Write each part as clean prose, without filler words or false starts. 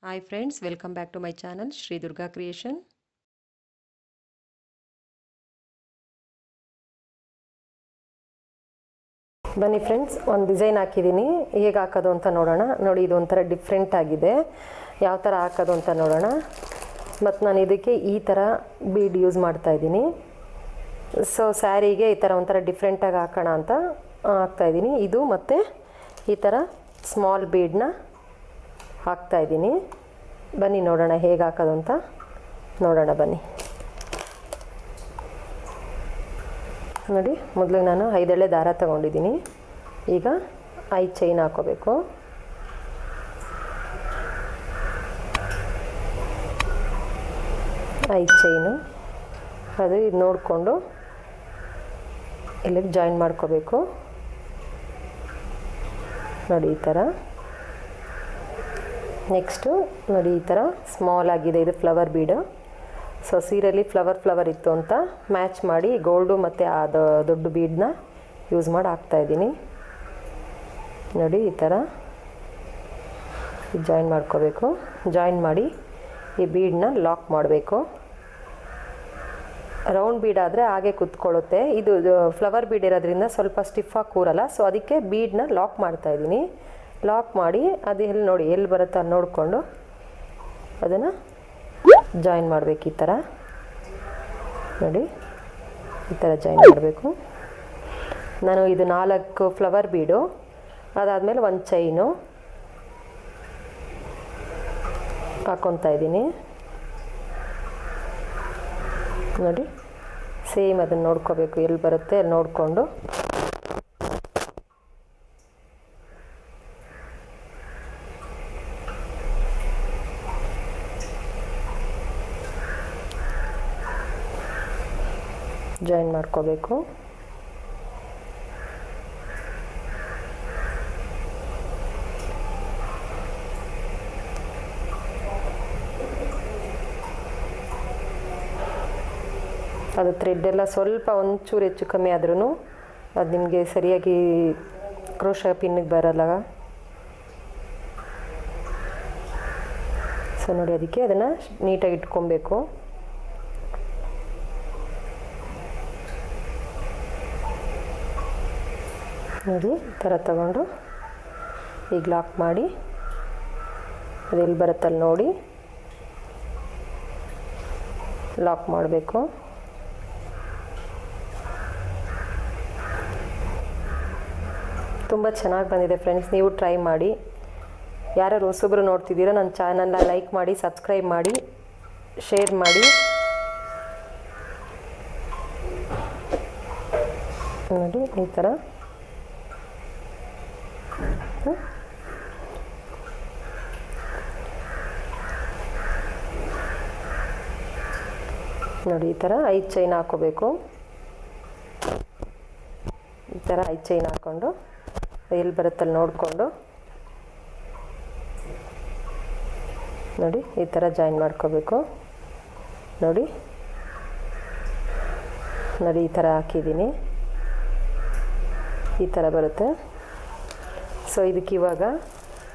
Hi friends, welcome back to my channel Shree Durga Creation. ಬನ್ನಿ friends, ಒಂದು design ಹಾಕಿದ್ದೀನಿ. ಹೇಗೆ ಹಾಕೋದು ಅಂತ ನೋಡೋಣ. ನೋಡಿ, ಇದು ಒಂಥರ ಡಿಫ್ರೆಂಟ್ ಆಗಿದೆ. ಯಾವ ಥರ ಹಾಕೋದು ಅಂತ ನೋಡೋಣ. ಮತ್ತು ನಾನು ಇದಕ್ಕೆ ಈ ಥರ ಬೀಡ್ ಯೂಸ್ ಮಾಡ್ತಾಯಿದ್ದೀನಿ. ಸೊ ಸ್ಯಾರಿಗೆ ಈ ಥರ ಒಂಥರ ಡಿಫ್ರೆಂಟಾಗಿ ಹಾಕೋಣ ಅಂತ ಹಾಕ್ತಾಯಿದ್ದೀನಿ. ಇದು ಮತ್ತು ಈ ಥರ ಸ್ಮಾಲ್ ಬೀಡನ್ನ ಹಾಕ್ತಾಯಿದ್ದೀನಿ. ಬನ್ನಿ ನೋಡೋಣ ಹೇಗೆ ಹಾಕೋದು ಅಂತ ನೋಡೋಣ. ಬನ್ನಿ ನೋಡಿ, ಮೊದಲಿಗೆ ನಾನು 5 ಎಳೆ ದಾರ ತಗೊಂಡಿದ್ದೀನಿ. ಈಗ 5 ಚೈನ್ ಹಾಕೋಬೇಕು. ಐದು ಚೈನು ಅದು ಇದು ನೋಡಿಕೊಂಡು ಇಲ್ಲಿಗೆ ಜಾಯಿನ್ ಮಾಡ್ಕೋಬೇಕು. ನೋಡಿ ಈ ಥರ. ನೆಕ್ಸ್ಟು ನೋಡಿ, ಈ ಥರ ಸ್ಮಾಲ್ ಆಗಿದೆ. ಇದು ಫ್ಲವರ್ ಬೀಡು. ಸೊ ಸೀರೆಯಲ್ಲಿ ಫ್ಲವರ್ ಇತ್ತು ಅಂತ ಮ್ಯಾಚ್ ಮಾಡಿ ಗೋಲ್ಡು ಮತ್ತು ಅದು ದೊಡ್ಡ ಬೀಡನ್ನ ಯೂಸ್ ಮಾಡಿ ಹಾಕ್ತಾಯಿದ್ದೀನಿ. ನೋಡಿ ಈ ಥರ ಜಾಯಿನ್ ಮಾಡ್ಕೋಬೇಕು. ಜಾಯಿನ್ ಮಾಡಿ ಈ ಬೀಡನ್ನ ಲಾಕ್ ಮಾಡಬೇಕು. ರೌಂಡ್ ಬೀಡ್ ಆದರೆ ಹಾಗೆ ಕುತ್ಕೊಳ್ಳುತ್ತೆ. ಇದು ಫ್ಲವರ್ ಬೀಡ್ ಇರೋದ್ರಿಂದ ಸ್ವಲ್ಪ ಸ್ಟಿಫಾಗಿ ಕೂರಲ್ಲ. ಸೊ ಅದಕ್ಕೆ ಬೀಡನ್ನ ಲಾಕ್ ಮಾಡ್ತಾಯಿದ್ದೀನಿ. ಲಾಕ್ ಮಾಡಿ ಅದು ಎಲ್ಲಿ ನೋಡಿ ಎಲ್ಲಿ ಬರುತ್ತೆ ಅಲ್ಲಿ ನೋಡಿಕೊಂಡು ಅದನ್ನು ಜಾಯಿನ್ ಮಾಡಬೇಕು. ಈ ಥರ ನೋಡಿ, ಈ ಥರ ಜಾಯಿನ್ ಮಾಡಬೇಕು. ನಾನು ಇದು 4 ಫ್ಲವರ್ ಬೀಡು, ಅದಾದಮೇಲೆ 1 ಚೈನು ಹಾಕ್ಕೊತಾ ಇದ್ದೀನಿ. ನೋಡಿ, ಸೇಮ್ ಅದನ್ನು ನೋಡ್ಕೋಬೇಕು, ಎಲ್ಲಿ ಬರುತ್ತೆ ಅಲ್ಲಿ ನೋಡಿಕೊಂಡು ಜಾಯಿನ್ ಮಾಡ್ಕೋಬೇಕು. ಅದು ಥ್ರೆಡ್ ಎಲ್ಲ ಸ್ವಲ್ಪ ಒಂಚೂರು ಹೆಚ್ಚು ಕಮ್ಮಿ ಆದ್ರೂ ಅದು ನಿಮಗೆ ಸರಿಯಾಗಿ ಕ್ರೋಶ ಪಿನ್ನಿಗೆ ಬರಲ್ಲ. ಸೊ ನೋಡಿ, ಅದಕ್ಕೆ ಅದನ್ನು ನೀಟಾಗಿ ಇಟ್ಕೊಬೇಕು. ನೋಡಿ ಈ ಥರ ತಗೊಂಡು ಈಗ ಲಾಕ್ ಮಾಡಿ ಅದೆಲ್ಲಿ ಬರುತ್ತಲ್ಲಿ ನೋಡಿ ಲಾಕ್ ಮಾಡಬೇಕು. ತುಂಬ ಚೆನ್ನಾಗಿ ಬಂದಿದೆ ಫ್ರೆಂಡ್ಸ್, ನೀವು ಟ್ರೈ ಮಾಡಿ. ಯಾರ್ಯಾರು ಹೊಸಬ್ರು ನೋಡ್ತಿದ್ದೀರೋ ನನ್ನ ಚಾನಲ್ನ ಲೈಕ್ ಮಾಡಿ, ಸಬ್ಸ್ಕ್ರೈಬ್ ಮಾಡಿ, ಶೇರ್ ಮಾಡಿ. ನೋಡಿ ಈ ಥರ ನೋಡಿ, ಈ ಥರ 5 ಚೈನ್ ಹಾಕೋಬೇಕು. ಈ ಥರ 5 ಚೈನ್ ಹಾಕ್ಕೊಂಡು ಎಲ್ಲಿ ಬರುತ್ತಲ್ಲಿ ನೋಡಿಕೊಂಡು ನೋಡಿ ಈ ಥರ ಜಾಯಿನ್ ಮಾಡ್ಕೋಬೇಕು. ನೋಡಿ ನೋಡಿ ಈ ಥರ ಹಾಕಿದ್ದೀನಿ. ಈ ಥರ ಬರುತ್ತೆ. ಸೊ ಇದಕ್ಕೆ ಇವಾಗ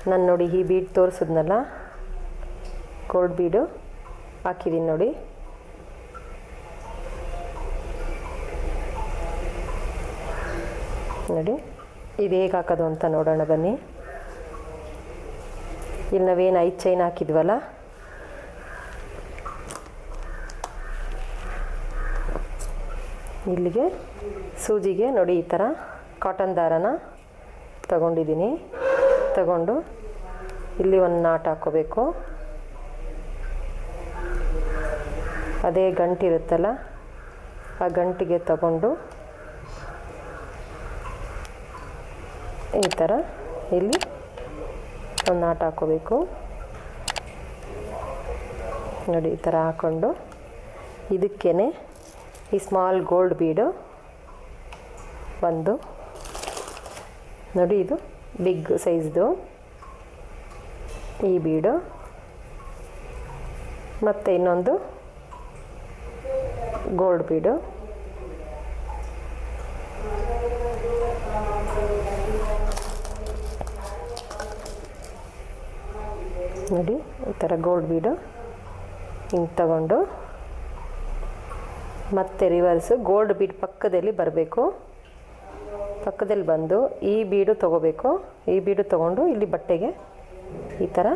ನಾನು ನೋಡಿ ಈ ಬೀಡ್ ತೋರಿಸಿದ್ನಲ್ಲ, ಗೋಲ್ಡ್ ಬೀಡು ಹಾಕಿದ್ದೀನಿ. ನೋಡಿ ನೋಡಿ ಇದು ಹೇಗೆ ಹಾಕೋದು ಅಂತ ನೋಡೋಣ. ಬನ್ನಿ, ಇಲ್ಲಿ ನಾವೇನು 5 ಚೈನ್ ಹಾಕಿದ್ವಲ್ಲ ಇಲ್ಲಿಗೆ ಸೂಜಿಗೆ ನೋಡಿ ಈ ಥರ ಕಾಟನ್ ದಾರನ ತಗೊಂಡಿದ್ದೀನಿ. ತಗೊಂಡು ಇಲ್ಲಿ ಒಂದು ನಾಟ್ ಹಾಕ್ಕೋಬೇಕು. ಅದೇ ಗಂಟಿರುತ್ತಲ್ಲ ಆ ಗಂಟಿಗೆ ತಗೊಂಡು ಈ ಥರ ಇಲ್ಲಿ ಒಂದು ನಾಟ್ ಹಾಕ್ಕೋಬೇಕು. ನೋಡಿ ಈ ಥರ ಹಾಕ್ಕೊಂಡು ಇದಕ್ಕೇ ಈ ಸ್ಮಾಲ್ ಗೋಲ್ಡ್ ಬೀಡು ಒಂದು ನೋಡಿ, ಇದು ಬಿಗ್ ಸೈಜ್ದು ಈ ಬೀಡು, ಮತ್ತು ಇನ್ನೊಂದು ಗೋಲ್ಡ್ ಬೀಡು. ನೋಡಿ ಈ ಥರ ಗೋಲ್ಡ್ ಬೀಡು ಹಿಂಗೆ ತಗೊಂಡು ಮತ್ತೆ ರಿವರ್ಸು ಗೋಲ್ಡ್ ಬೀಡ್ ಪಕ್ಕದಲ್ಲಿ ಬರಬೇಕು. ಪಕ್ಕದಲ್ಲಿ ಬಂದು ಈ ಬೀಡು ತೊಗೋಬೇಕು. ಈ ಬೀಡು ತೊಗೊಂಡು ಇಲ್ಲಿ ಬಟ್ಟೆಗೆ ಈ ಥರ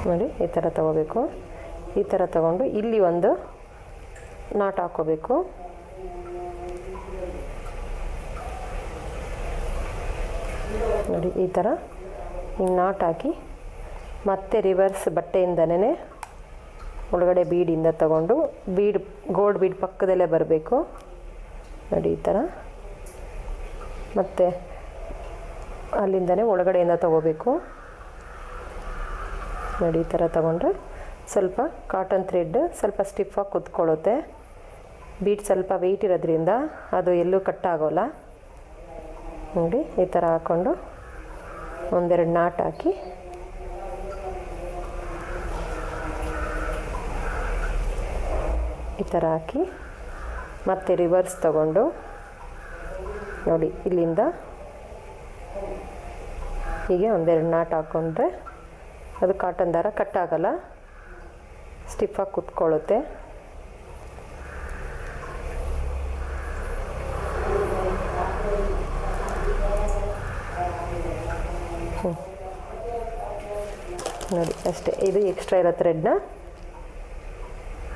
ನೋಡಿ ಈ ಥರ ತೊಗೋಬೇಕು. ಈ ಥರ ತೊಗೊಂಡು ಇಲ್ಲಿ ಒಂದು ನಾಟ್ ಹಾಕ್ಕೋಬೇಕು. ನೋಡಿ ಈ ಥರ ಹಿಂಗೆ ನಾಟ್ ಹಾಕಿ ಮತ್ತೆ ರಿವರ್ಸ್ ಬಟ್ಟೆಯಿಂದನೇ ಒಳಗಡೆ ಬೀಡಿಂದ ತಗೊಂಡು ಬೀಡ್ ಗೋಲ್ಡ್ ಬೀಡ್ ಪಕ್ಕದಲ್ಲೇ ಬರಬೇಕು. ನೋಡಿ ಈ ಥರ ಮತ್ತು ಅಲ್ಲಿಂದನೇ ಒಳಗಡೆಯಿಂದ ತಗೋಬೇಕು. ನೋಡಿ ಈ ಥರ ತಗೊಂಡ್ರೆ ಸ್ವಲ್ಪ ಕಾಟನ್ ಥ್ರೆಡ್ ಸ್ವಲ್ಪ ಸ್ಟಿಫಾಗಿ ಕುತ್ಕೊಳ್ಳುತ್ತೆ. ಬೀಡ್ ಸ್ವಲ್ಪ ವೆಯ್ಟ್ ಇರೋದ್ರಿಂದ ಅದು ಎಲ್ಲೂ ಕಟ್ಟಾಗೋಲ್ಲ. ನೋಡಿ ಈ ಥರ ಹಾಕ್ಕೊಂಡು ಒಂದೆರಡು ನಾಟ್ ಹಾಕಿ ಈ ಥರ ಹಾಕಿ ಮತ್ತೆ ರಿವರ್ಸ್ ತಗೊಂಡು ನೋಡಿ ಇಲ್ಲಿಂದ ಹೀಗೆ ಒಂದೆರಡು ನಾಟ್ ಹಾಕ್ಕೊಂಡ್ರೆ ಅದು ಕಾಟನ್ ದಾರ ಕಟ್ಟಾಗಲ್ಲ, ಸ್ಟಿಫಾಗಿ ಕುತ್ಕೊಳ್ಳುತ್ತೆ. ನೋಡಿ ಅಷ್ಟೇ. ಇದು ಎಕ್ಸ್ಟ್ರಾ ಇರೋ ಥ್ರೆಡ್ನ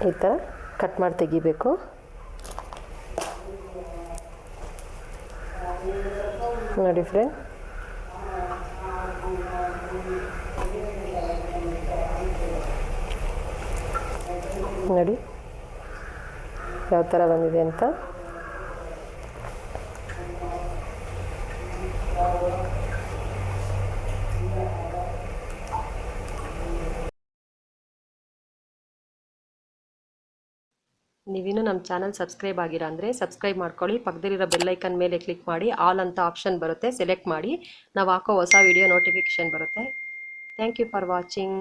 ಈ ಥರ ಕಟ್ ಮಾಡಿ ತೆಗಿಬೇಕು. ನೋಡಿ ಫ್ರೆಂಡ್, ನೋಡಿ ಯಾವ ಥರ ಬಂದಿದೆ ಅಂತ. ನೀವಿನ್ನೂ ನಮ್ಮ ಚಾನಲ್ ಸಬ್ಸ್ಕ್ರೈಬ್ ಆಗಿರ ಅಂದರೆ ಸಬ್ಸ್ಕ್ರೈಬ್ ಮಾಡ್ಕೊಳ್ಳಿ. ಪಕ್ಕದಲ್ಲಿರೋ ಬೆಲ್ಲೈಕನ್ ಮೇಲೆ ಕ್ಲಿಕ್ ಮಾಡಿ ಆಲ್ ಅಂತ ಆಪ್ಷನ್ ಬರುತ್ತೆ, ಸೆಲೆಕ್ಟ್ ಮಾಡಿ. ನಾವು ಹಾಕೋ ಹೊಸ ವಿಡಿಯೋ ನೋಟಿಫಿಕೇಷನ್ ಬರುತ್ತೆ. Thank you for watching.